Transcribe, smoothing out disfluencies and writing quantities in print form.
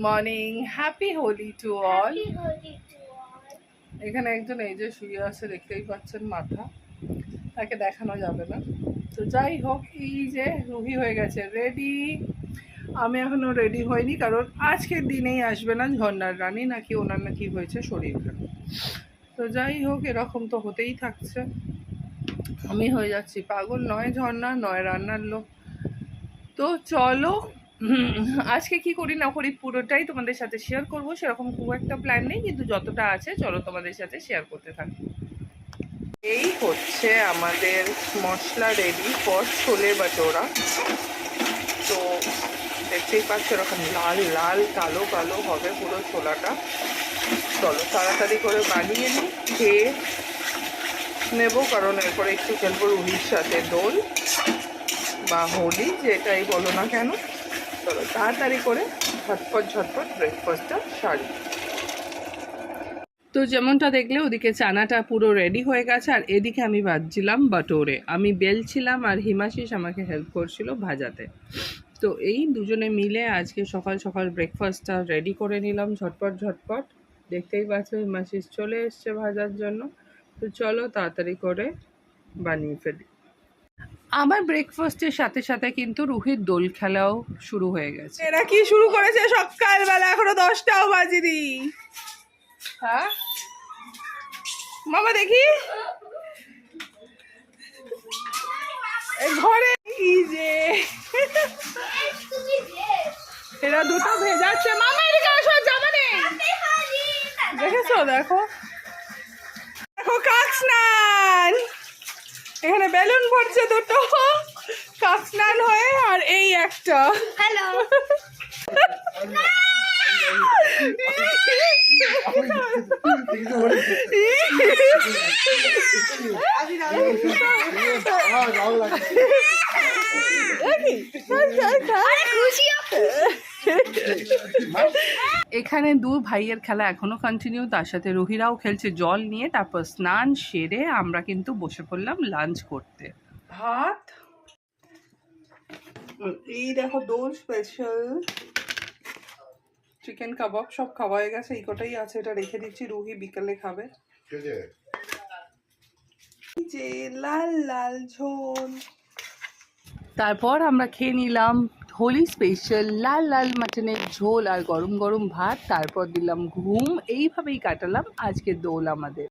Morning, happy Holi to all. Happy Holi to all. এখানে একজন এই যে শুয়ে আছে, দেখতেই পাচ্ছেন মাথা, তাকে দেখানো যাবে না। তো যাই হোক, এই যে রুহি হয়ে গেছে রেডি। আমি এখনো রেডি হইনি, কারণ আজকের দিনেই আসবে না ঝর্ণার রানী, নাকি ওনার নাকি হয়েছে শরীর খারাপ। তো যাই হোক, এরকম তো হতেই থাকছে। আমি হয়ে যাচ্ছি পাগল, নয় ঝর্ণা নয় রান্নার লোক। তো চলো, আজকে কি করি না করি পুরোটাই তোমাদের সাথে শেয়ার করব। সেরকম খুব একটা প্ল্যান নেই, কিন্তু যতটা আছে চলো তোমাদের সাথে শেয়ার করতে থাকি। এই হচ্ছে আমাদের মশলা রেডি ফর ছোলে বাটোরা। তো দেখতেই পাচ্ছ এরকম লাল লাল কালো কালো হবে পুরো ছোলাটা। চলো তাড়াতাড়ি করে বানিয়ে নিই, খেয়ে নেবো, কারণ এরপরে একটু খেলবো রুহির সাথে দোল বা হোলি, যেটাই বলো না কেন। চলো তাড়াতাড়ি করে ঝটপট ঝটপট ব্রেকফাস্টটা সারি। তো যেমনটা দেখলে, ওদিকে চানাটা পুরো রেডি হয়ে গেছে, আর এদিকে আমি ভাজছিলাম বাটোরে। আমি বেলছিলাম আর হিমাশিস আমাকে হেল্প করছিল ভাজাতে। তো এই দুজনে মিলে আজকে সকাল সকাল ব্রেকফাস্টটা রেডি করে নিলাম ঝটপট ঝটপট। দেখতেই পাচ্ছ হিমাশিস চলে এসছে ভাজার জন্য। তো চলো তাড়াতাড়ি করে বানিয়ে ফেলি। আমার ব্রেকফাস্টের সাথে সাথে কিন্তু রুহির দোল খেলাও শুরু হয়ে গেছে। এরা কি শুরু করেছে সকালবেলা, এখনো 10টাও বাজেনি। হ্যাঁ মামা, দেখি ঘরে কি যে এরা দুটো ভেজাচ্ছে। মামা এদিকে আসো, জামা নেই। দেখেছো? দেখো দেখো, কাক স্নান। এখানে বেলুন ভরছে দুটো, কাক স্নান হয়ে। আর এই একটা Hello. এখানে দু ভাইয়ের খেলা এখনো কন্টিনিউ, তার সাথে রুহিরাও খেলছে জল নিয়ে। তারপর স্নান সেরে আমরা কিন্তু বসে পড়লাম লাঞ্চ করতে। ভাত, এই দেখো দোল স্পেশাল চিকেন কাবাব, সব খাওয়া হয়ে গেছে। এই কটাই আছে, এটা রেখে দিচ্ছি, রুহি বিকালে খাবে। যে লাল লাল ঝোল। তারপর আমরা খেয়ে নিলাম হোলি স্পেশাল লাল লাল মাটনের ঝোল আর গরম গরম ভাত। তারপর দিলাম ঘুম। এইভাবেই কাটালাম আজকে দোল আমাদের।